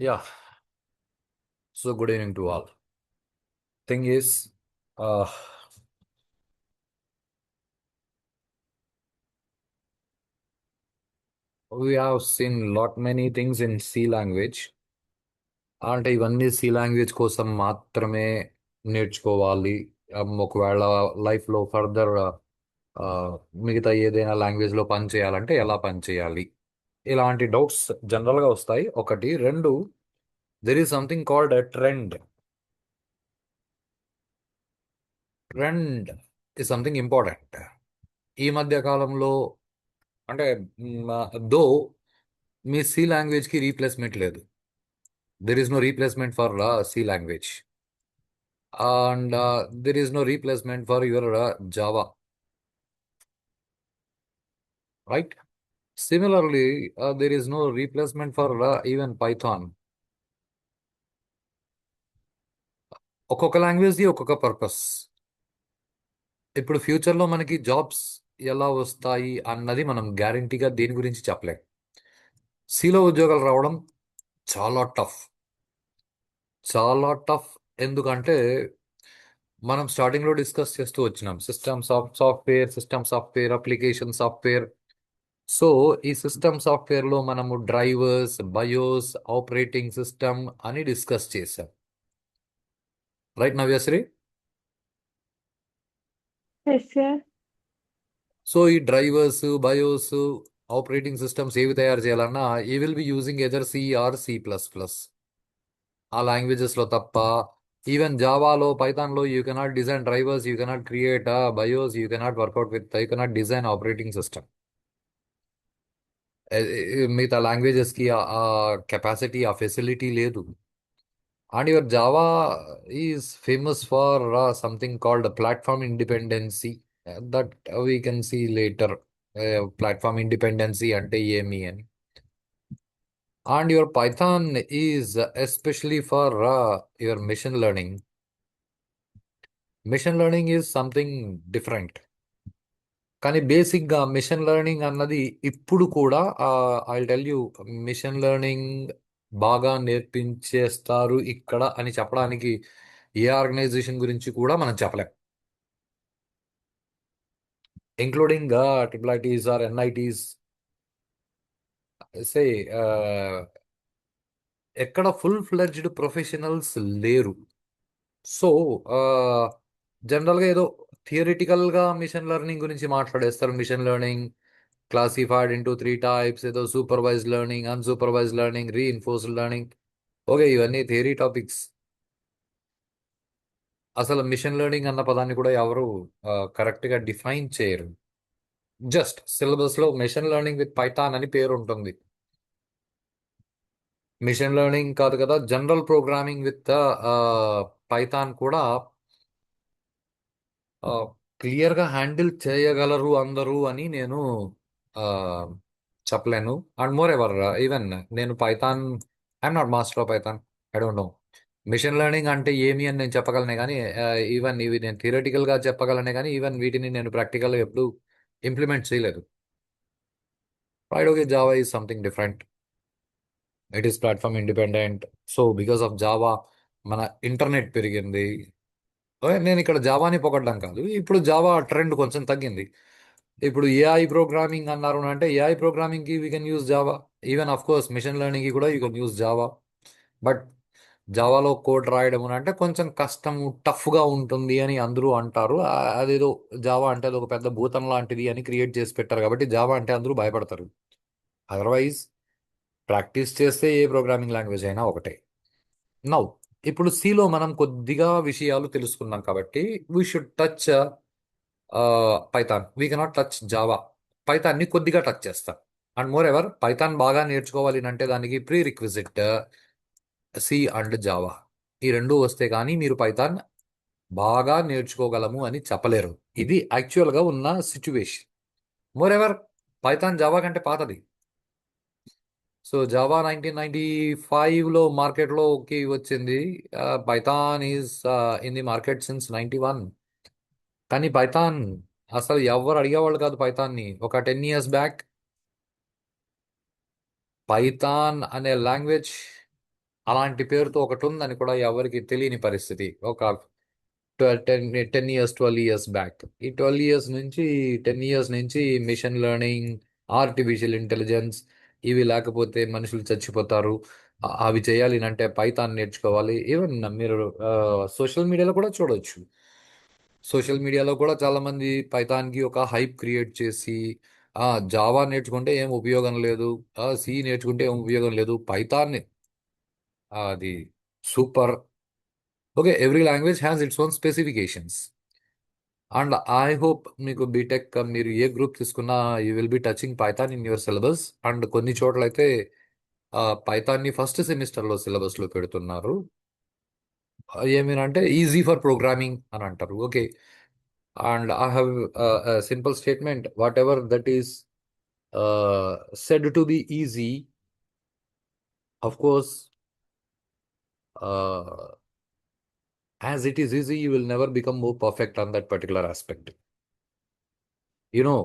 Yeah, so good evening to all. Thing is, uh, we have seen lot many things in C language. అంటే ఇవన్నీ C language కోసం మాత్రమే నేర్చుకోవాలి. ఒకవేళ లైఫ్లో ఫర్దర్ మిగతా ఏదైనా లాంగ్వేజ్లో పని చేయాలంటే ఎలా పని చేయాలి? ఇలాంటి డౌట్స్ జనరల్గా వస్తాయి. ఒకటి రెండు, there is something called trend. Trend is something important. ఈ మధ్య కాలంలో అంటే దో మీ సి లాంగ్వేజ్కి రీప్లేస్మెంట్ లేదు. There is no replacement for C language and there is no replacement for your Java, right? Similarly there is no replacement for even Python. ఒక్కొక్క లాంగ్వేజ్ది ఒక్కొక్క పర్పస్. ఇప్పుడు ఫ్యూచర్లో మనకి జాబ్స్ ఎలా వస్తాయి అన్నది మనం గ్యారంటీగా దేని గురించి చెప్పలేం. సిలో ఉద్యోగాలు రావడం చాలా టఫ్, చాలా టఫ్. ఎందుకంటే మనం స్టార్టింగ్లో డిస్కస్ చేస్తూ వచ్చినాం system software, application software. So ఈ సిస్టమ్ సాఫ్ట్వేర్లో మనము డ్రైవర్స్, బయోస్, ఆపరేటింగ్ సిస్టమ్ అని డిస్కస్ చేసాం, right Navyasri? Yes, sir. So ఈ డ్రైవర్స్, బయోస్, ఆపరేటింగ్ సిస్టమ్స్ ఏవి తయారు చేయాలన్నా ఈ will be using either C or C++. ఆ లాంగ్వేజెస్లో తప్ప ఈవెన్ జావాలో, పైథాన్లో you cannot design drivers, you cannot create BIOS, you cannot work out with, you cannot design operating system. మిగతా లాంగ్వేజెస్కి ఆ కెపాసిటీ, ఆ ఫెసిలిటీ లేదు. And your Java is famous for something called platform independency. That we can see later. Platform independency అంటే ఏమి అని. And your Python is especially for your machine learning. Machine learning is something different. కానీ బేసిక్గా machine learning అన్నది ఇప్పుడు కూడా I tell you, machine learning బాగా నేర్పించేస్తారు ఇక్కడ అని చెప్పడానికి ఏ ఆర్గనైజేషన్ గురించి కూడా మనం చెప్పలేం, including triple IITs or NITs. Say ఎక్కడ ఫుల్ ఫ్లెడ్జ్డ్ ప్రొఫెషనల్స్ లేరు. సో జనరల్గా ఏదో థియరిటికల్గా మిషన్ లెర్నింగ్ గురించి మాట్లాడేస్తారు. Machine learning classified into 3 types, ఏదో supervised learning, unsupervised learning, reinforced learning. Okay, ఇవన్నీ థియరీ టాపిక్స్. అసలు మిషన్ లెర్నింగ్ అన్న పదాన్ని కూడా ఎవరు కరెక్ట్గా డిఫైన్ చేయరు. జస్ట్ సిలబస్లో మిషన్ లెర్నింగ్ విత్ పైథాన్ అని పేరు ఉంటుంది. మిషన్ లెర్నింగ్ కాదు కదా, జనరల్ ప్రోగ్రామింగ్ విత్ పైథాన్ కూడా క్లియర్గా హ్యాండిల్ చేయగలరు అందరూ అని నేను ఆ, చెప్పలేను. అండ్ మోర్ ఎవర్ ఈవెన్ నేను Python, I'm not master of Python, I don't know. Machine learning అంటే ఏమి అని నేను చెప్పగలనే కానీ ఈవెన్ ఇవి నేను థియరటికల్గా చెప్పగలనే కానీ ఈవెన్ వీటిని నేను ప్రాక్టికల్గా ఎప్పుడు ఇంప్లిమెంట్ చేయలేదు. Right, okay, Java is something different. It is platform independent. So because of Java మన ఇంటర్నెట్ పెరిగింది. నేను ఇక్కడ జావాని పొగడ్డం కాదు, ఇప్పుడు జావా ట్రెండ్ కొంచెం తగ్గింది. ఇప్పుడు ఏఐ ప్రోగ్రామింగ్ అన్నారు అంటే ఏఐ ప్రోగ్రామింగ్కి we can use Java. Even of course machine లెర్నింగ్కి కూడా you can use Java. But జావాలో కోడ్ రాయడం అని అంటే కొంచెం కష్టము, టఫ్గా ఉంటుంది అని అందరూ అంటారు. అదేదో జావా అంటే అది ఒక పెద్ద భూతం లాంటిది అని క్రియేట్ చేసి పెట్టారు కాబట్టి జావా అంటే అందరూ భయపడతారు. అదర్వైజ్ ప్రాక్టీస్ చేస్తే ఏ ప్రోగ్రామింగ్ లాంగ్వేజ్ అయినా ఒకటే. నౌ ఇప్పుడు సిలో మనం కొద్దిగా విషయాలు తెలుసుకున్నాం కాబట్టి we should touch Python. We cannot touch Java. పైథాన్ని కొద్దిగా టచ్ చేస్తాం. అండ్ మోర్ ఎవర్ పైథాన్ బాగా నేర్చుకోవాలి అంటే దానికి prerequisite C and Java. ఈ రెండు వస్తే కానీ మీరు పైథాన్ బాగా నేర్చుకోగలము అని చెప్పలేరు. ఇది యాక్చువల్గా ఉన్న situation. More ever Python Java కంటే పాతది. సో జావా 1995లో మార్కెట్లోకి వచ్చింది. Python is in the market since 91. కానీ పైథాన్ అసలు ఎవరు అడిగేవాళ్ళు కాదు పైథాన్ని ఒక 10 years బ్యాక్. పైథాన్ అనే లాంగ్వేజ్ అలాంటి పేరుతో ఒకటి ఉందని కూడా ఎవరికి తెలియని పరిస్థితి. ఒక 10 ఇయర్స్ 12 ఇయర్స్ బ్యాక్. ఈ 12 ఇయర్స్ నుంచి 10 ఇయర్స్ నుంచి మిషన్ లెర్నింగ్, ఆర్టిఫిషియల్ ఇంటెలిజెన్స్ ఇవి లేకపోతే మనుషులు చచ్చిపోతారు. అవి చేయాలి అంటే పైథాన్ నేర్చుకోవాలి. ఈవెన్ మీరు సోషల్ మీడియాలో కూడా చూడొచ్చు. సోషల్ మీడియాలో కూడా చాలా మంది పైథాన్కి ఒక హైప్ క్రియేట్ చేసి జావా నేర్చుకుంటే ఏం ఉపయోగం లేదు, సి నేర్చుకుంటే ఏం ఉపయోగం లేదు, పైథాన్ అది super. Okay, every language has its own specifications. And I hope మీకు బీటెక్ మీరు ఏ గ్రూప్ తీసుకున్నా you will be touching Python in your syllabus. And కొన్ని చోట్ల అయితే పైథాన్ని ఫస్ట్ సెమిస్టర్లో సిలబస్లో పెడుతున్నారు. ఏమేనంటే ఈజీ ఫర్ ప్రోగ్రామింగ్ అని అంటారు. Okay, and I have simple statement, what ever that is said to be easy, of course, uh, as it is easy, you will never become more perfect on that particular aspect. You know,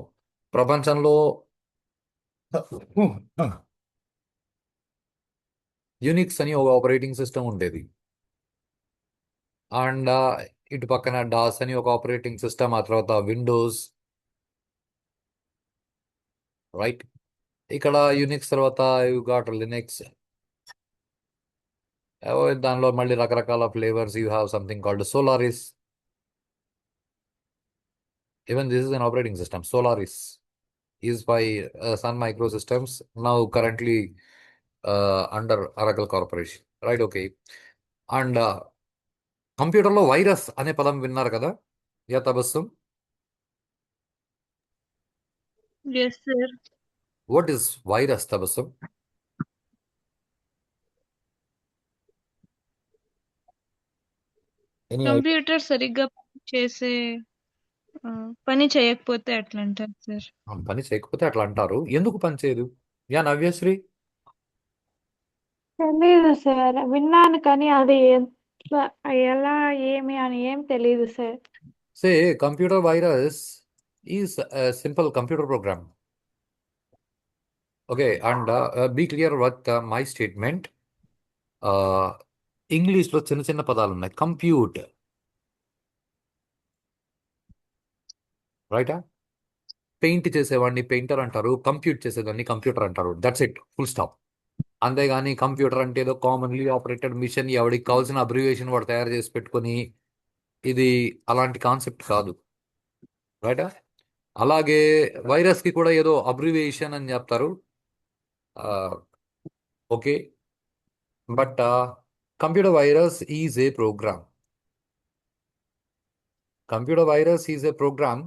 ప్రపంచంలో Unix అని ఒక operating system ఉండేది. And ఇటు పక్కన DOS అని ఒక operating system, ఆ తర్వాత విండోస్, రైట్. ఇక్కడ యూనిక్స్ తర్వాత యు గాట్ లినక్స్. దానిలో మళ్ళీ రకరకాల flavours. You have something called Solaris. Even this is an operating system. Solaris is by Sun Microsystems, now currently under Oracle corporation, right. Okay, and కంప్యూటర్లో virus అనే పదం విన్నారు కదా, yeah Tabassum? Yes, sir. What is virus, Tabassum? Any idea? Computer సరిగ్గా చేసే ఆ, పని చేయకపోతే అట్లా అంటారు సార్. పని చేయకపోతే అట్లా అంటారు. ఎందుకు పని చేయదు? యా నవ్యశ్రీ? తెలీదు సార్, విన్నాను కానీ అది ఎలా ఏమి అని ఏం తెలీదు sir. Say computer virus is simple computer program. Okay, and be clear with my statement. ఇంగ్లీష్లో చిన్న చిన్న పదాలు ఉన్నాయి. కంప్యూట్, రైటా? పెయింట్ చేసేవాడిని పెయింటర్ అంటారు, కంప్యూట్ చేసేదాన్ని కంప్యూటర్ అంటారు. That's it, full stop. అంతేగాని కంప్యూటర్ అంటే ఏదో కామన్లీ ఆపరేటెడ్ మిషన్, ఎవడికి కావాల్సిన అబ్రివేషన్ వాడు తయారు చేసి పెట్టుకొని, ఇది అలాంటి కాన్సెప్ట్ కాదు, రైటా? అలాగే వైరస్కి కూడా ఏదో అబ్రివేషన్ అని చెప్తారు. Okay, but computer virus is a program. Computer virus is a program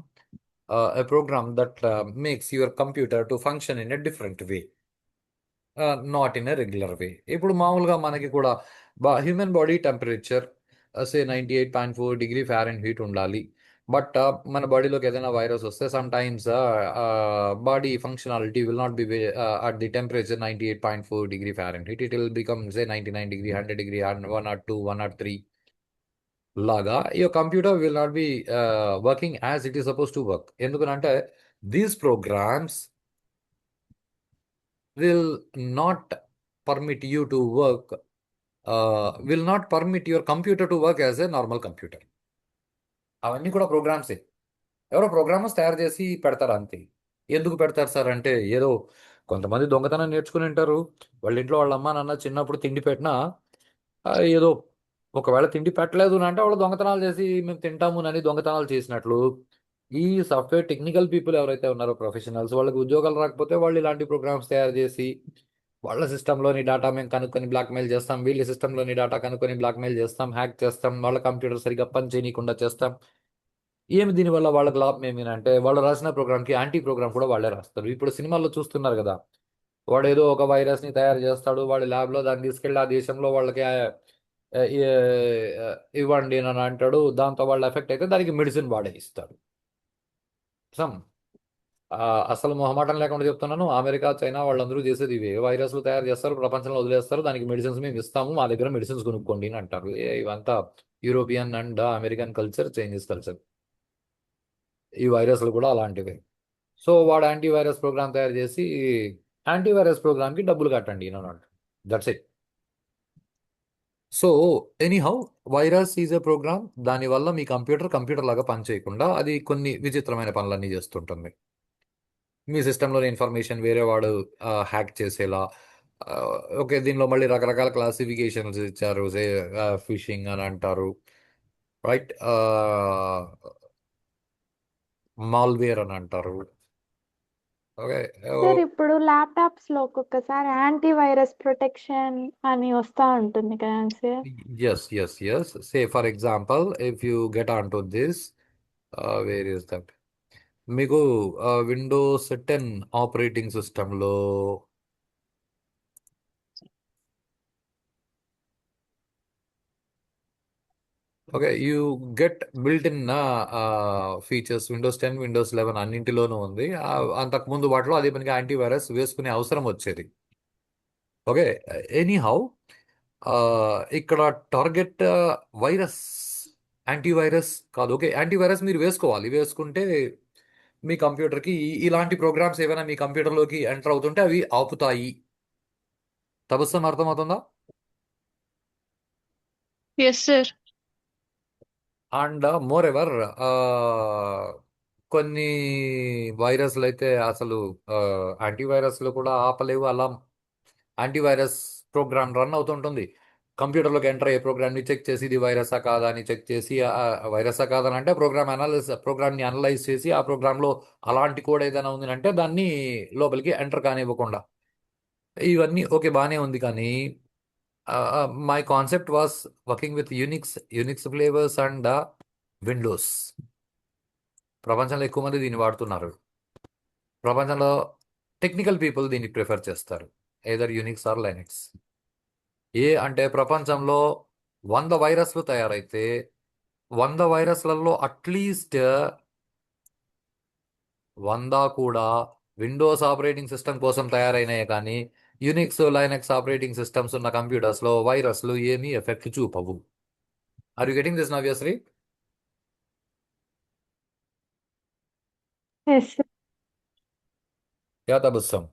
that makes your computer to function in a different way, not in a regular way. ఇప్పుడు మామూలుగా మనకి కూడా human body temperature say 98.4 degree Fahrenheit ఉండాలి. But మన బాడీలోకి ఏదైనా virus వస్తే some times body functionality will not be at the temperature 98.4 degree Fahrenheit. It will become say 99 degree, 100 degree, 102, 103 లాగా. your computer will not be working as it is supposed to work. ఎందుకనంటే these programs will not permit you to work, will not permit your computer to work as a normal computer. అవన్నీ కూడా ప్రోగ్రామ్సే. ఎవరో programmers తయారు చేసి పెడతారు అంతే. ఎందుకు పెడతారు సార్ అంటే, ఏదో కొంతమంది దొంగతనం నేర్చుకుని ఉంటారు. వాళ్ళ ఇంట్లో వాళ్ళ అమ్మ నాన్న చిన్నప్పుడు తిండి పెట్టినా ఏదో ఒకవేళ తిండి పెట్టలేదు అని అంటే వాళ్ళు దొంగతనాలు చేసి మేము తింటాము అని దొంగతనాలు చేసినట్లు. ఈ సాఫ్ట్వేర్ టెక్నికల్ పీపుల్ ఎవరైతే ఉన్నారో ప్రొఫెషనల్స్, వాళ్ళకి ఉద్యోగాలు రాకపోతే వాళ్ళు ఇలాంటి ప్రోగ్రామ్స్ తయారు చేసి వాళ్ళ సిస్టంలోని డేటా మేము కనుక్కొని బ్లాక్మెయిల్ చేస్తాం, వీళ్ళ సిస్టంలోని డేటా కనుక్కొని బ్లాక్మెయిల్ చేస్తాం, హ్యాక్ చేస్తాం, వాళ్ళ కంప్యూటర్ సరిగ్గా పని చేయకుండా చేస్తాం. ఏమి దీనివల్ల వాళ్ళకి లాభం ఏమినంటే, వాళ్ళు రాసిన ప్రోగ్రామ్కి యాంటీ ప్రోగ్రామ్ కూడా వాళ్ళే రాస్తారు. ఇప్పుడు సినిమాల్లో చూస్తున్నారు కదా, వాడు ఏదో ఒక వైరస్ని తయారు చేస్తాడు, వాడి ల్యాబ్లో దాన్ని తీసుకెళ్ళి ఆ దేశంలో వాళ్ళకి ఇవ్వండి అని అంటాడు. దాంతో వాళ్ళు ఎఫెక్ట్ అయితే దానికి మెడిసిన్ వాడే ఇస్తాడు. సమ్ అసలు మొహమాటం లేకుండా చెప్తున్నాను, అమెరికా చైనా వాళ్ళందరూ చేసేది ఇవే. వైరస్లు తయారు చేస్తారు, ప్రపంచంలో వదిలేస్తారు, దానికి మెడిసిన్స్ మేము ఇస్తాము, మా దగ్గర మెడిసిన్స్ కొనుక్కోండి అని అంటారు. ఇవంతా European and American culture, Chinese culture. ఈ వైరస్లు కూడా అలాంటివే. సో వాడు యాంటీవైరస్ ప్రోగ్రామ్ తయారు చేసి యాంటీవైరస్ ప్రోగ్రామ్కి డబ్బులు కట్టండి అని అంటాడు. That's it. So anyhow, virus is a program. దానివల్ల మీ కంప్యూటర్ లాగా పనిచేయకుండా అది కొన్ని విచిత్రమైన పనులన్నీ చేస్తుంటుంది. మీ సిస్టంలోని ఇన్ఫర్మేషన్ వేరే వాడు హ్యాక్ చేసేలా. ఆ, ఓకే, దీనిలో మళ్ళీ రకరకాల క్లాసిఫికేషన్స్ ఇచ్చారు. ఫిషింగ్ అని అంటారు, రైట్? మాల్వేర్ అని అంటారు. ఓకే. సార్ ఇప్పుడు ల్యాప్టాప్స్ లో ఒక్కొక్కసారి యాంటీవైరస్ ప్రొటెక్షన్ అని వస్తా ఉంటుంది కదా sir. Yes. Say for example, if you get on to this, where is that, మీకు విండోస్ 10 ఆపరేటింగ్ సిస్టంలో, okay, you get built in features. Windows 10, Windows 11 అన్నింటిలోనూ ఉంది. అంతకుముందు వాటిలో అదే పనికి యాంటీవైరస్ వేసుకునే అవసరం వచ్చేది. ఓకే. ఎనీహౌ, ఇక్కడ టార్గెట్ వైరస్, యాంటీవైరస్ కాదు. ఓకే, యాంటీవైరస్ మీరు వేసుకోవాలి. వేసుకుంటే మీ కంప్యూటర్కి ఇలాంటి ప్రోగ్రామ్స్ ఏవైనా మీ కంప్యూటర్లోకి ఎంటర్ అవుతుంటే అవి ఆపుతాయి. తబస్సం అర్థమవుతుందా? Yes sir. And moreover, కొన్ని వైరస్లు అయితే అసలు యాంటీవైరస్లు కూడా ఆపలేవు. అలా యాంటీవైరస్ ప్రోగ్రామ్ రన్ అవుతుంటుంది. కంప్యూటర్లోకి ఎంటర్ అయ్యే ప్రోగ్రామ్ని చెక్ చేసి ఇది వైరసా కాదా అని చెక్ చేసి, వైరసా కాదని అంటే ప్రోగ్రామ్ని అనలైజ్ చేసి ఆ ప్రోగ్రాంలో అలాంటి కోడ్ ఏదైనా ఉంది అంటే దాన్ని లోపలికి ఎంటర్ కానివ్వకుండా. ఇవన్నీ ఓకే, బాగానే ఉంది. కానీ my concept was working with Unix flavours and Windows. ప్రపంచంలో ఎక్కువ మంది దీన్ని వాడుతున్నారు. ప్రపంచంలో టెక్నికల్ పీపుల్ దీన్ని ప్రిఫర్ చేస్తారు, ఏదర్ యూనిక్స్ ఆర్ లైనక్స్. అంటే ప్రపంచంలో 100 వైరస్లు తయారైతే 100 వైరస్లలో అట్లీస్ట్ 100 కూడా విండోస్ ఆపరేటింగ్ సిస్టమ్ కోసం తయారైనాయి. కానీ యూనిక్స్, లైనక్స్ ఆపరేటింగ్ సిస్టమ్స్ ఉన్న కంప్యూటర్స్లో వైరస్లు ఏమీ ఎఫెక్ట్ చూపవు. Are you getting this Navyasri? Yes sir. Yeah Tabassum.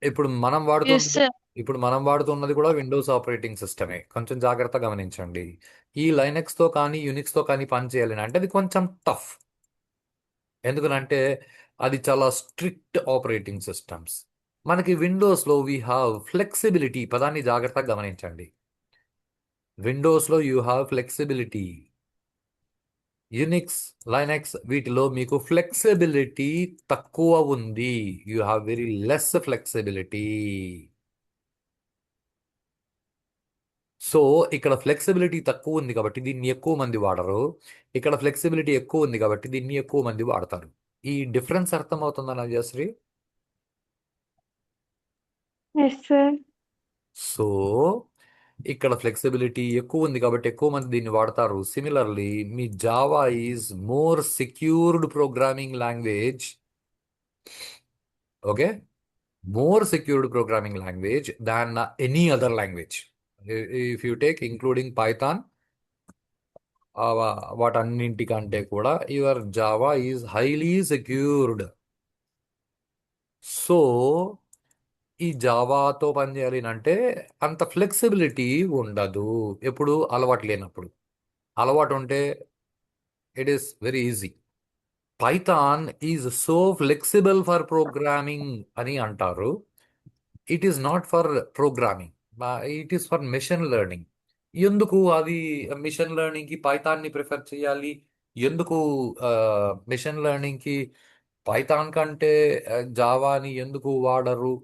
ఇప్పుడు మనం ఎస్ వాడుతున్నది సార్. ఇప్పుడు మనం వాడుతున్నది కూడా విండోస్ ఆపరేటింగ్ సిస్టమే. కొంచెం జాగ్రత్త గమనించండి. ఈ లైనక్స్తో కానీ యూనిక్స్తో కానీ పని చేయాలి అంటే అది కొంచెం టఫ్. ఎందుకనంటే అది చాలా స్ట్రిక్ట్ ఆపరేటింగ్ సిస్టమ్స్. మనకి విండోస్లో వీ హ్యావ్ ఫ్లెక్సిబిలిటీ. పదాన్ని జాగ్రత్తగా గమనించండి. విండోస్లో you have flexibility. Unix, Linux వీటిలో మీకు ఫ్లెక్సిబిలిటీ తక్కువ ఉంది. You have very less flexibility. So ఇక్కడ ఫ్లెక్సిబిలిటీ తక్కువ ఉంది కాబట్టి దీన్ని ఎక్కువ మంది వాడరు. ఇక్కడ ఫ్లెక్సిబిలిటీ ఎక్కువ ఉంది కాబట్టి దీన్ని ఎక్కువ మంది వాడతారు. ఈ డిఫరెన్స్ అర్థమవుతుందా నవ్యశ్రీ? Yes sir. సో ఇక్కడ ఫ్లెక్సిబిలిటీ ఎక్కువ ఉంది కాబట్టి ఎక్కువ మంది దీన్ని వాడతారు. సిమిలర్లీ మీ Java is more secured programming language. Okay, more secured programming language than any other language. If you take including Python, వాటన్నింటికంటే కూడా your Java is highly secured. So ఈ జావాతో పనిచేయాలి అంటే అంత ఫ్లెక్సిబిలిటీ ఉండదు ఎప్పుడు అలవాటు లేనప్పుడు. అలవాటు ఉంటే it is very easy. Python is so flexible for programming అని అంటారు. It is not for programming, it is for machine learning. ఎందుకు అది మిషన్ లెర్నింగ్కి పైథాన్ని ప్రిఫర్ చేయాలి? ఎందుకు మిషన్ లెర్నింగ్కి పైథాన్ కంటే జావాని ఎందుకు వాడరు?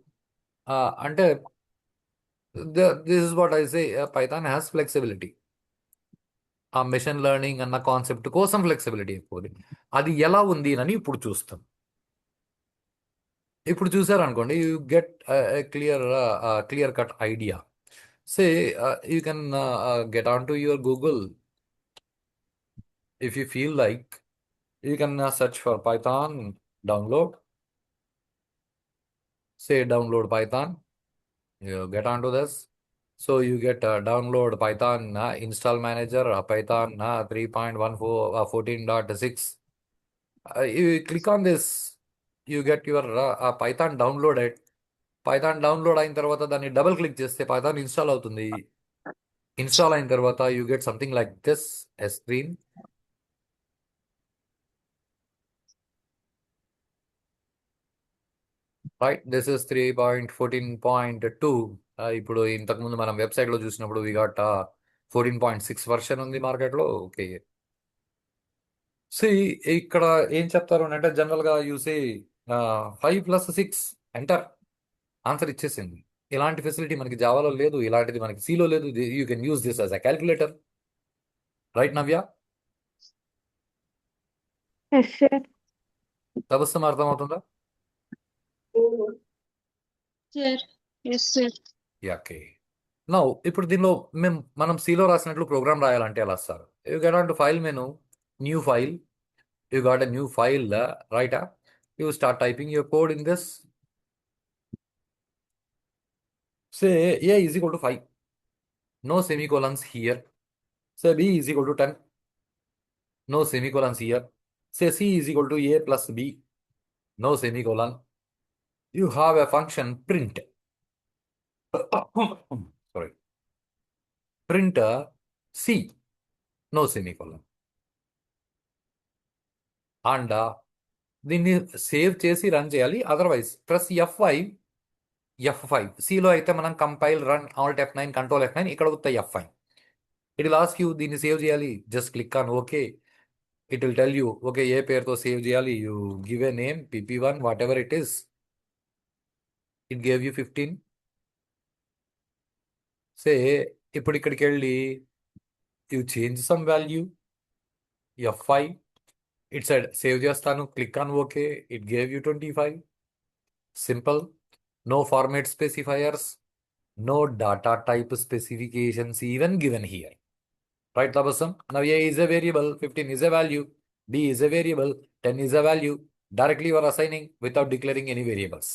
అంటే this is what I say, Python has flexibility. ఆ మెషిన్ లెర్నింగ్ అన్న కాన్సెప్ట్ కోసం ఫ్లెక్సిబిలిటీ ఎక్కువ ఉంది. అది ఎలా ఉంది అని ఇప్పుడు చూస్తాం. ఇప్పుడు చూసారనుకోండి, you get clear cut idea. Say you can get on to your Google. If you feel like, you can search for Python, download, say download Python. You get onto this. So you get download Python install manager, Python 3.14 14.6. You click on this, you get your Python downloaded. Python download అయిన తర్వాత దాన్ని double click చేస్తే Python install అవుతుంది. Install అయిన తర్వాత you get something like this a screen. Right, this is 3.14.2. ఇప్పుడు ఇంతకుముందు మనం వెబ్సైట్లో చూసినప్పుడు వి గాట్ 14.6 వర్షన్ ఉంది మార్కెట్లో. ఓకే, సి ఇక్కడ ఏం చెప్తారు అంటే జనరల్గా యూసీ 5+6 ఎంటర్ ఆన్సర్ ఇచ్చేసింది. ఇలాంటి ఫెసిలిటీ మనకి జావాలో లేదు, ఇలాంటిది మనకి సిలో లేదు. You can use this as a calculator. Right Navya? Yes sir. Tabassum అర్థమవుతుందా? Sir yes sir. Okay, now ఇప్పుడు దీనిలో మనం సిలో రాసినట్లు ప్రోగ్రామ్ రాయాలంటే ఎలా sir? You get on to file menu, new file. You got a new file, right? You start typing your code in this. Say a is equal to 5, no semicolons here. Say b is equal to 10, no semicolons here. Say c is equal to a plus b, no semicolon. You have a function print. Sorry. Print c, no semicolon. And దీన్ని save చేసి run చేయాలి. Otherwise press F5. సిలో అయితే మనం compile, run, Alt F9, control F9. ఇక్కడ వస్తాయి F5. It will ask you దీన్ని save చేయాలి. Just click on okay. It will tell you okay ఏ పేరుతో సేవ్ చేయాలి. You give a name PP1 whatever it is. It gave you 15. Say ఇప్పుడు ఇక్కడికి వెళ్ళి you change some value F5. It సైడ్ save చేస్తాను, click on okay. It gave you 25. Simple. No format specifiers, no data type specifications even given here. Right, Tabassum? Now A is a variable, 15 is a value, B is a variable, 10 is a value. Directly you are assigning without declaring any variables.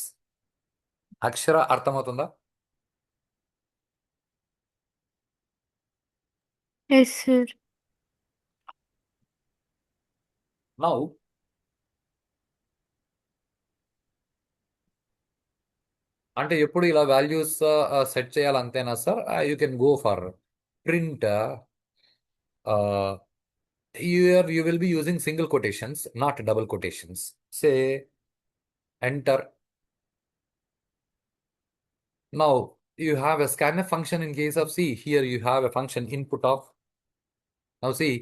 Akshara arthamatunda? Yes sir. Now, అంటే ఎప్పుడు ఇలా values set చేయాలి అంతేనా sir? You can go for print. Here you will be using single quotations, not double quotations. Say enter. Now you have a scanf function in case of C. Here you have a function input of. Now see,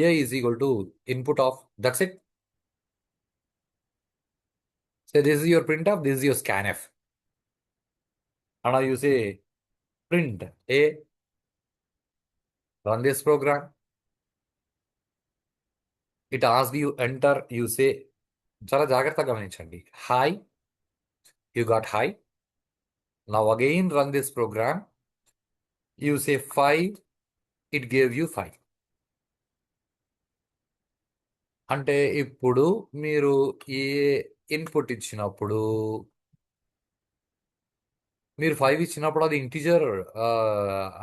A is equal to input of. That's it. So this is your printf, this is your scanf. And now you say print A, run this program. It asks you enter, you say, చాలా జాగ్రత్తగా గమనించండి. Hi, you got hi. Now again run this program. You say 5, it gave you 5. అంటే ఇప్పుడు మీరు ఏ input ఇచ్చినప్పుడు, మీరు 5 ఇచ్చినప్పుడు అది ఇంటిజర్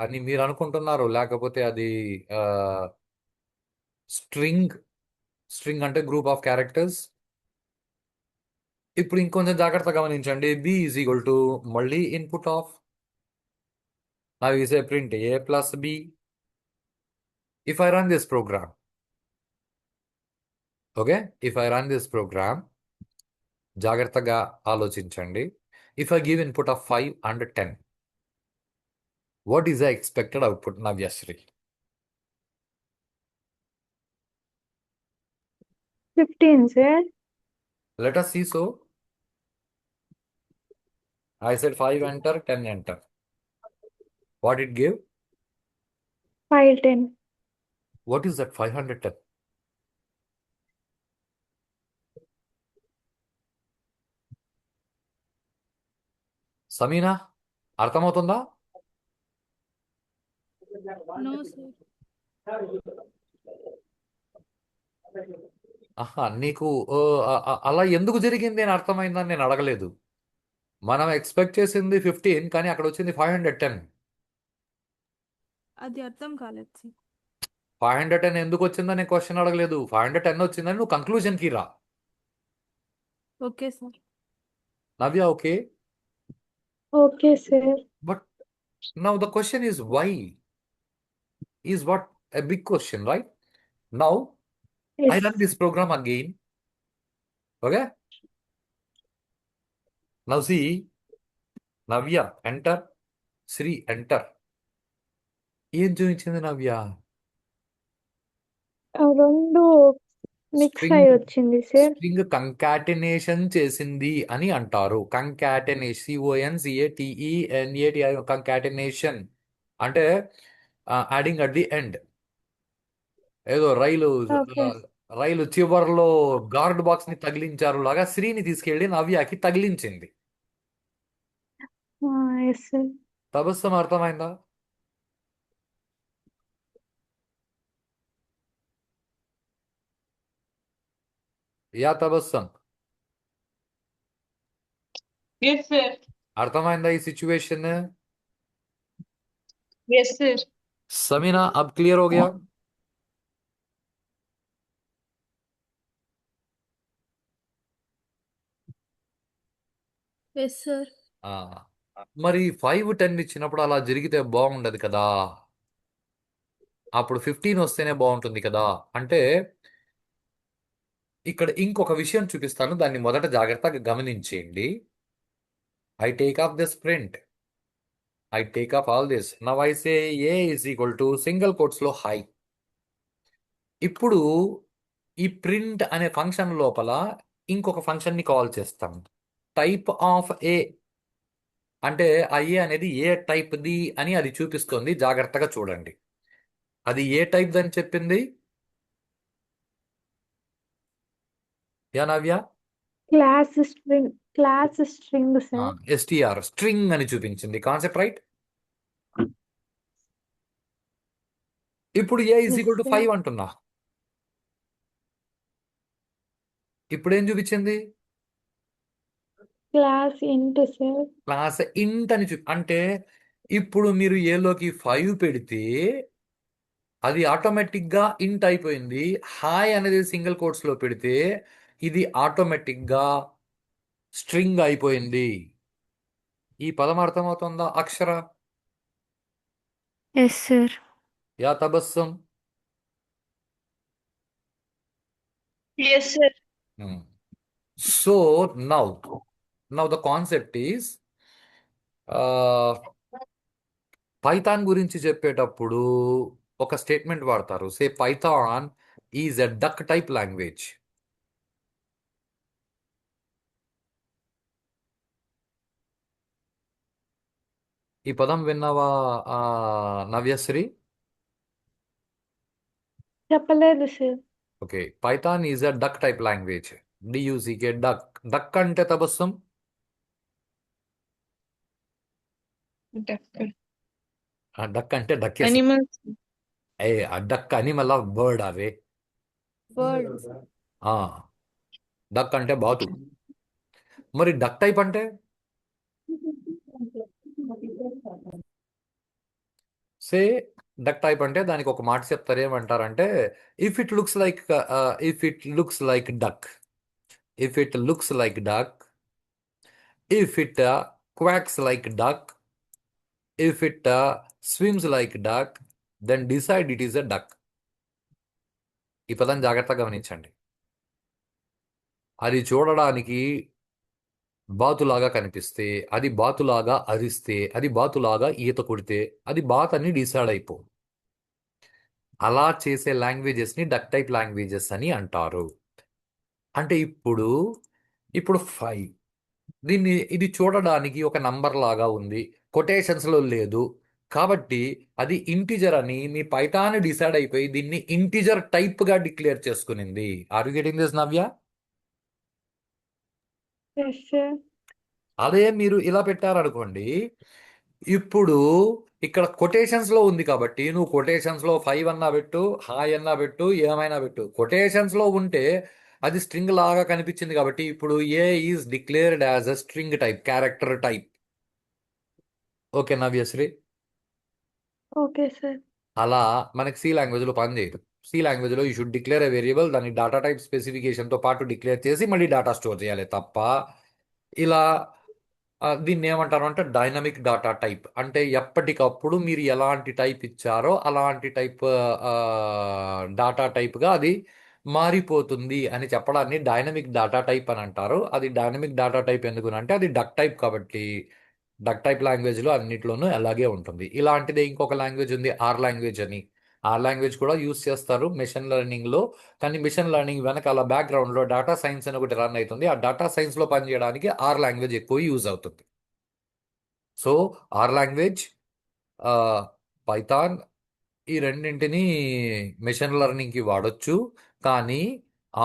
అని మీరు అనుకుంటున్నారు, లేకపోతే అది స్ట్రింగ్. స్ట్రింగ్ అంటే గ్రూప్ ఆఫ్ క్యారెక్టర్స్. ఇప్పుడు ఇంకొంచెం జాగ్రత్తగా గమనించండి. B ఈజ్ ఈక్వల్ టు మళ్ళీ ఇన్పుట్ ఆఫ్. నా is a print A plus B. If I run this program, okay, if I run this program, జాగ్రత్తగా ఆలోచించండి. If I give input of 5 and 10, what is the expected output, Navyasri? 15 sir. Let us see. So I said 5 enter, 10 enter. What it gave? 510. What is that 510? Samina అర్థమవుతుందా? No sir. ఆహా, నీకు అలా ఎందుకు జరిగింది అని అర్థమైందని నేను అడగలేదు. మనం ఎక్స్పెక్ట్ చేసింది 15, కానీ అక్కడ వచ్చింది 510. అది అర్థం కాలేదు సార్. 510 ఎందుకు వచ్చిందని నేను క్వశ్చన్ అడగలేదు. 510 వచ్చిందని నువ్వు కంక్లూజన్కి రా. Okay sir. Navya okay? Okay sir. But now the question is why? is what a big question, right? Now I Yes. run this program again. Okay. Now see, Navya enter, Sri enter. ఏం చూపించింది నవ్య? రెండు mix string అయి వచ్చింది sir. String concatenation చేసింది అని అంటారు. Concatenation, CONCATENATI, concatenation అంటే adding at the end. ఏదో ఓకే. రైలు చివర్లో గార్డ్ బాక్స్ ని తగిలించారు లాగా శ్రీని తీసుకెళ్లి నవ్యకి తగిలించింది. Yes sir. తబస్సం అర్థమైందా? Yeah Tabassum Yes, sir. అర్థమైందా ఈ సిచ్యువేషన్? Yes, sir. సమీనా అబ్ క్లియర్ हो गया? Yes, sir. ఆ, మరి 5, 10 ఇచ్చినప్పుడు అలా జరిగితే బాగుండదు కదా. అప్పుడు 15 వస్తేనే బాగుంటుంది కదా. అంటే ఇక్కడ ఇంకొక విషయం చూపిస్తాను, దాన్ని మొదట జాగ్రత్తగా గమనించేయండి. I take off this print, I take off all this. Now I say a is equal to single quotes లో హై. ఇప్పుడు ఈ ప్రింట్ అనే ఫంక్షన్ లోపల ఇంకొక ఫంక్షన్ ని కాల్ చేస్తాం, టైప్ ఆఫ్ ఏ. అంటే ఆ ఏ అనేది ఏ టైప్ ది అని అది చూపిస్తుంది. జాగ్రత్తగా చూడండి, అది ఏ టైప్ అని చెప్పింది. Yeah Navya? Class string sir. STR string అని చూపించింది. Concept right. ఇప్పుడు ఏ ఈజ్ ఎస్ ఈక్వల్ టు సార్. 5 అంటున్నా. ఇప్పుడు ఏం చూపించింది? క్లాస్ ఇంట్ సార్. క్లాస్ ఇంట్ అని అంటే ఇప్పుడు మీరు ఏలోకి 5 పెడితే అది ఆటోమేటిక్ గా ఇంట్ అయిపోయింది. హాయ్ అనేది సింగిల్ కోట్స్ లో పెడితే ఇది ఆటోమేటిక్ గా స్ట్రింగ్ అయిపోయింది. ఈ పదం అర్థమవుతుందా Akshara? Yes, sir. Yeah Tabassum? Yes, sir. So now the concept is, Python గురించి చెప్పేటప్పుడు ఒక స్టేట్మెంట్ వాడతారు. Say Python is a duck type language. ఈ పదం విన్నావా నవ్యశ్రీ? చెప్పలేదు sir. Okay, Python is a duck type language. DUCK duck. Duck అంటే తబస్సం? Duck. డక్ అంటే డక్కేసి. Animals. ఆ డక్ అనిమల్ బర్డ్ అవే. వర్డ్. డక్ అంటే బాతు. మరి డక్ టైప్ అంటే సే డక్ టైప్ అంటే దానికి ఒక మాట చెప్తారు. ఏమంటారంటే if it looks like if it looks like duck, if it looks like duck, if it quacks like duck, if it swims like duck, then decide it is a duck. ఈ పదం జాగ్రత్తగా గమనించండి. అది చూడడానికి బాతులాగా కనిపిస్తే, అది బాతులాగా అరిస్తే, అది బాతులాగా ఈత కొడితే అది బాత్ అని డిసైడ్ అయిపో. అలా చేసే లాంగ్వేజెస్ ని డక్ టైప్ లాంగ్వేజెస్ అని అంటారు. అంటే ఇప్పుడు 5, ఇది చూడడానికి ఒక నంబర్ లాగా ఉంది, కొటేషన్స్ లో లేదు, కాబట్టి అది ఇంటిజర్ అని మీ పైథాన్ డిసైడ్ అయిపోయి దీన్ని ఇంటిజర్ టైప్ గా డిక్లేర్ చేసుకునింది. Are you getting this Navya? Yes sir. అదే మీరు ఇలా పెట్టారనుకోండి, ఇప్పుడు ఇక్కడ కొటేషన్స్ లో ఉంది కాబట్టి నువ్వు కొటేషన్స్ లో 5 అన్నా పెట్టు, హాయ్ అన్నా పెట్టు, ఏమైనా పెట్టు. కొటేషన్స్ లో ఉంటే అది స్ట్రింగ్ లాగా కనిపించింది కాబట్టి ఇప్పుడు a is declared as a string type, character type. Okay Navyasri? Okay sir. అలా మనకి సి లాంగ్వేజ్ లో పని చేయదు. సి లాంగ్వేజ్ లో you should declare a variable, దాని డాటా టైప్ స్పెసిఫికేషన్ తో పాటు డిక్లేర్ చేసి మళ్ళీ డాటా స్టోర్ చేయాలి తప్ప ఇలా దీన్ని ఏమంటారు అంటే డైనమిక్ డాటా టైప్. అంటే ఎప్పటికప్పుడు మీరు ఎలాంటి టైప్ ఇచ్చారో అలాంటి టైప్ డాటా టైప్గా అది మారిపోతుంది అని చెప్పడాన్ని డైనమిక్ డాటా టైప్ అని అంటారు. అది డైనమిక్ డాటా టైప్ ఎందుకునంటే అది డక్ టైప్ కాబట్టి. డక్ టైప్ లాంగ్వేజ్లో అన్నిట్లోనూ అలాగే ఉంటుంది. ఇలాంటిదే ఇంకొక లాంగ్వేజ్ ఉంది ఆర్ లాంగ్వేజ్ అని. ఆర్ లాంగ్వేజ్ కూడా యూస్ చేస్తారు మెషిన్ లెర్నింగ్లో. కానీ మిషన్ లెర్నింగ్ వెనకాల బ్యాక్గ్రౌండ్లో డేటా సైన్స్ అని ఒకటి రన్ అవుతుంది. ఆ డేటా సైన్స్లో పనిచేయడానికి ఆర్ లాంగ్వేజ్ ఎక్కువ యూజ్ అవుతుంది. సో ఆర్ లాంగ్వేజ్, పైథాన్, ఈ రెండింటిని మెషిన్ లెర్నింగ్కి వాడొచ్చు. కానీ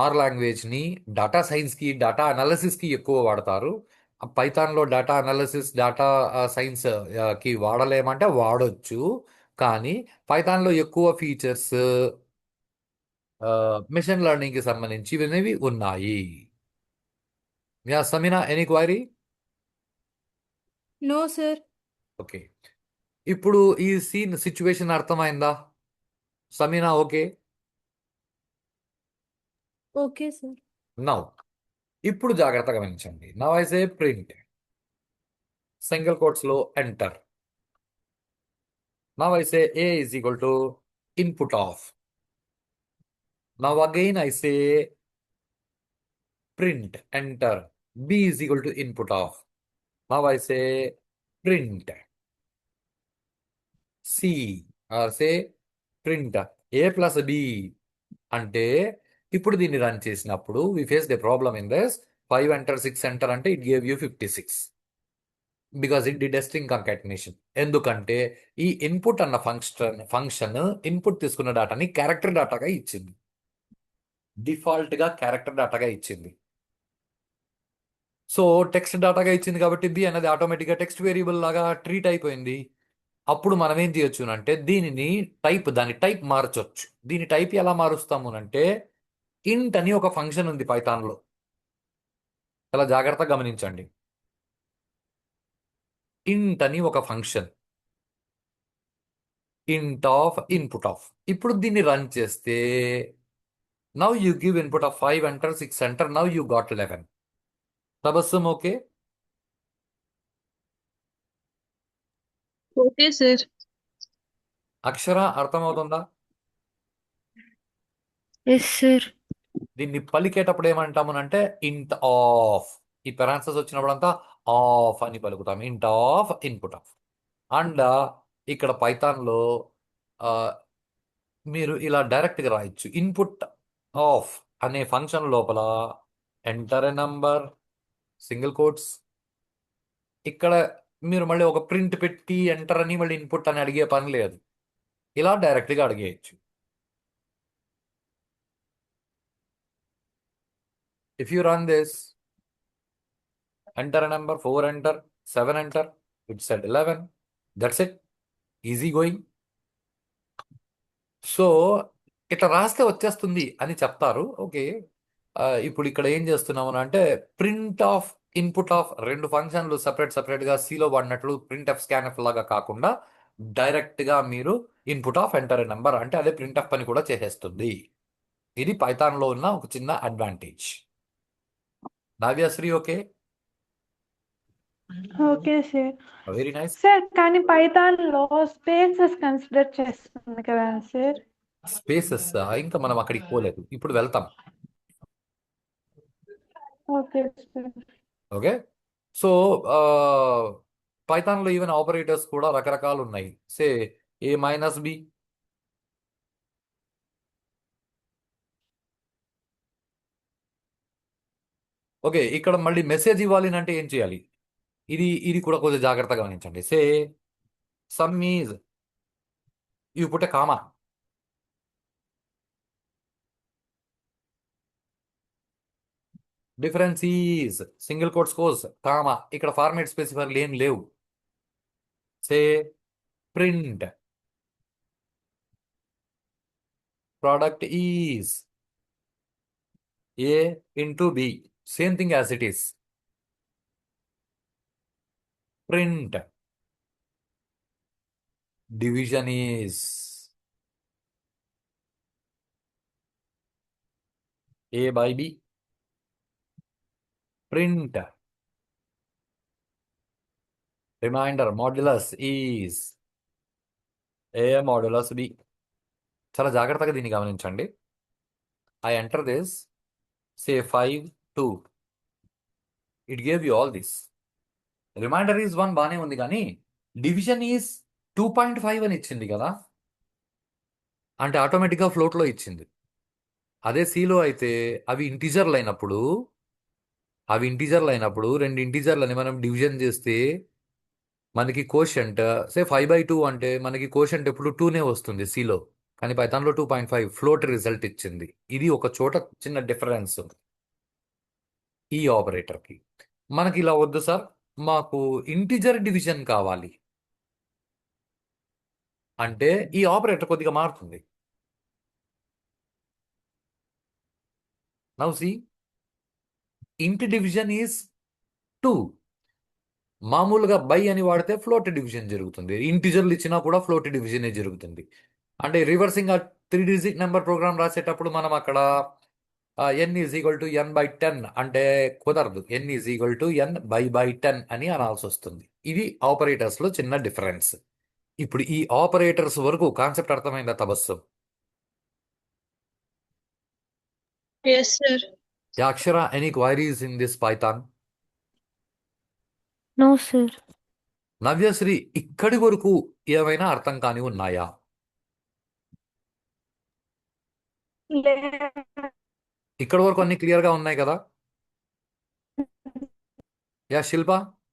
ఆర్ లాంగ్వేజ్ని డేటా సైన్స్కి డేటా అనాలిసిస్కి ఎక్కువ వాడతారు. పైథాన్లో డేటా అనాలిసిస్ డేటా సైన్స్ కి వాడలేమంటే వాడొచ్చు. కానీ పైథాన్లో ఎక్కువ ఫీచర్స్ మిషన్ లెర్నింగ్కి సంబంధించినవి ఉన్నాయి. Yeah Sameena, any query? No sir. Okay, ఇప్పుడు ఈ సీన్ సిచ్యువేషన్ అర్థమైందా Sameena? Okay. Okay sir. Now ఇప్పుడు జాగ్రత్తగా గమనించండి. Now I say print single quotes లో enter. Now I say a is equal to input of. Now again I say print enter b is equal to input of. Now I say print c or say print a plus b. అంటే ఇప్పుడు దీన్ని run చేసినప్పుడు we face the problem in this 5 enter 6 enter అంటే it gave you 56 because it did string concatenation. ఎందుకంటే ఈ input అన్న function input తీసుకున్న డేటాని క్యారెక్టర్ డేటాగా ఇచ్చింది. డిఫాల్ట్ గా క్యారెక్టర్ డేటాగా ఇచ్చింది. సో టెక్స్ట్ డేటాగా ఇచ్చింది కాబట్టి బి అనేది ఆటోమేటిక్గా టెక్స్ట్ వేరియబుల్ లాగా ట్రీట్ అయిపోయింది. అప్పుడు మనం ఏం చేయొచ్చు అంటే దాని టైప్ మార్చొచ్చు. దీని టైప్ ఎలా మారుస్తాము అంటే ఇంట్ అని ఒక ఫంక్షన్ ఉంది పైథాన్లో. చాలా జాగ్రత్తగా గమనించండి. ఇంట్ అని ఒక ఫంక్షన్, ఇంట్ ఆఫ్ ఇన్పుట్ ఆఫ్. ఇప్పుడు దీన్ని రన్ చేస్తే now you give input of 5 enter 6 enter, now you got 11. Tabassum okay? Okay sir. Akshara అర్థమవుతుందా? Yes sir. దీన్ని పలికేటప్పుడు ఏమంటామునంటే ఇంట్ ఆఫ్. ఈ పెరాన్సస్ వచ్చినప్పుడంతా ఆఫ్ అని పలుకుతాం. ఇంట్ ఆఫ్ ఇన్పుట్ ఆఫ్. అండ్ ఇక్కడ పైథాన్లో మీరు ఇలా డైరెక్ట్గా రాయొచ్చు. ఇన్పుట్ ఆఫ్ అనే ఫంక్షన్ లోపల enter a number single quotes. ఇక్కడ మీరు మళ్ళీ ఒక ప్రింట్ పెట్టి ఎంటర్ అని మళ్ళీ ఇన్పుట్ అని అడిగే పని లేదు. ఇలా డైరెక్ట్గా అడిగేయచ్చు. If you run this, enter a number 4 enter 7 enter, it set 11. That's it, easy going. So ఇట్లా రాస్తే వచ్చేస్తుంది అని చెప్తారు. ఓకే, ఇప్పుడు ఇక్కడ ఏం చేస్తున్నాము అంటే ప్రింట్ ఆఫ్ ఇన్పుట్ ఆఫ్ రెండు ఫంక్షన్లు సపరేట్గా సిలో వాడినట్లు ప్రింట్ ఎఫ్ స్కాన్ ఎఫ్ లాగా కాకుండా డైరెక్ట్గా మీరు ఇన్పుట్ ఆఫ్ ఎంటర్ నెంబర్ అంటే అదే ప్రింట్ ఎఫ్ పని కూడా చేసేస్తుంది. ఇది పైథాన్లో ఉన్న ఒక చిన్న advantage. Navyasri okay? Okay sir. Very nice. Sir కానీ పైథాన్ లో స్పేసెస్ కన్సిడర్ చేస్తుంది కదా సార్? స్పేసెస్ ఇంకా మనం అక్కడికి పోలేదు, ఇప్పుడు వెళ్తాం. Okay sir. ఓకే, సో పైథాన్లో ఈవెన్ ఆపరేటర్స్ కూడా రకరకాలు ఉన్నాయి. Say a minus b. Okay, ఇక్కడ మళ్ళీ మెసేజ్ ఇవ్వాలి అంటే ఏం చేయాలి? ఇది కూడా కొంచెం జాగ్రత్తగా గమనించండి. Say sum is, you put a comma. Difference is single quotes quotes comma. ఇక్కడ ఫార్మేట్ స్పెసిఫైర్లు ఏం లేవు. Say print product is a into b, same thing as it is. Print division is a by b. Print remainder modulus is a modulus b. చాలా జాగ్రత్తగా దీన్ని గమనించండి. I enter this say 5 2, it gave you all this. Remainder is 1 బానే ఉంది, కానీ division is 2.5 అని ఇచ్చింది కదా, అంటే ఆటోమేటిక్గా ఫ్లోట్లో ఇచ్చింది. అదే సిలో అయితే అవి ఇంటీజర్లు అయినప్పుడు రెండు ఇంటీజర్లని మనం డివిజన్ చేస్తే మనకి కోషంట్ సే 5/2 అంటే మనకి కోషంట్ ఎప్పుడు 2నే వస్తుంది సిలో, కానీ పైథాన్లో 2.5 ఫ్లోట్ రిజల్ట్ ఇచ్చింది. ఇది ఒక చోట చిన్న డిఫరెన్స్ ఈ ఆపరేటర్కి. మనకి ఇలా వద్దు సార్, మాకు ఇంటిజర్ డివిజన్ కావాలి అంటే ఈ ఆపరేటర్ కొద్దిగా మారుతుంది. నౌ సి, ఇంటి డివిజన్ ఈజ్ 2. మామూలుగా బై అని వాడితే ఫ్లోట్ డివిజన్ జరుగుతుంది. ఇంటిజర్లు ఇచ్చినా కూడా ఫ్లోట్ డివిజనే జరుగుతుంది. అంటే రివర్సింగ్ ఆ 3 డిజిట్ నెంబర్ ప్రోగ్రామ్ రాసేటప్పుడు మనం అక్కడ n=n/10 అంటే కుదరదు. n=n/10 అని అనాల్సి వస్తుంది. ఇది ఆపరేటర్స్లో చిన్న డిఫరెన్స్. ఇప్పుడు ఈ ఆపరేటర్స్ వరకు కాన్సెప్ట్ అర్థమైందా Tabassum? Yes, sir. Yakshara, any queries in this Python? No sir. Navyasri, ఇక్కడి వరకు ఏమైనా అర్థం కాని ఉన్నాయా? ఇక్కడి వరకు అన్ని క్లియర్గా ఉన్నాయి కదా? Yeah Shilpa,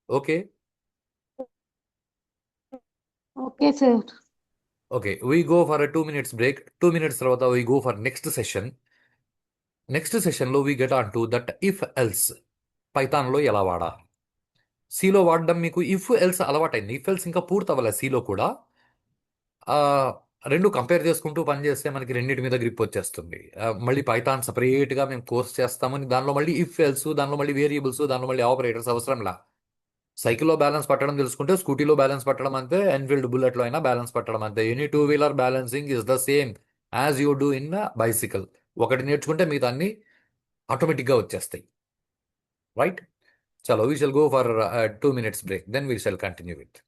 okay okay sir. Okay, we go for 2 minutes break. 2 minutes తర్వాత we go for next session. Next సెషన్లో we get on to that if else పైథాన్లో ఎలా వాడాలి. సిలో వాడడం మీకు ఇఫ్ ఎల్స్ అలవాటైంది. ఇఫ్ ఎల్స్ ఇంకా పూర్తి అవ్వలేదు సిలో కూడా. ఆ, రెండు కంపేర్ చేసుకుంటూ పనిచేస్తే మనకి రెండింటి మీద గ్రిప్ వచ్చేస్తుంది. మళ్ళీ పైథాన్ సపరేట్గా మేము కోర్స్ చేస్తామని దానిలో మళ్ళీ ఇఫ్ ఎల్స్, దానిలో మళ్ళీ వేరియబుల్స్, దానిలో మళ్ళీ ఆపరేటర్స్ అవసరంలా. సైకిల్లో బ్యాలెన్స్ పట్టడం తెలుసుకుంటే స్కూటీలో బ్యాలెన్స్ పట్టడం అంతే, ఎన్ఫీల్డ్ బుల్లెట్లో అయినా బ్యాలెన్స్ పట్టడం అంతే. Any 2-wheeler balancing is the same as you do in bicycle. ఒకటి నేర్చుకుంటే మిగతా అన్ని ఆటోమేటిక్గా వచ్చేస్తాయి. రైట్? చలో, we shall go for 2 minutes break, then we shall continue with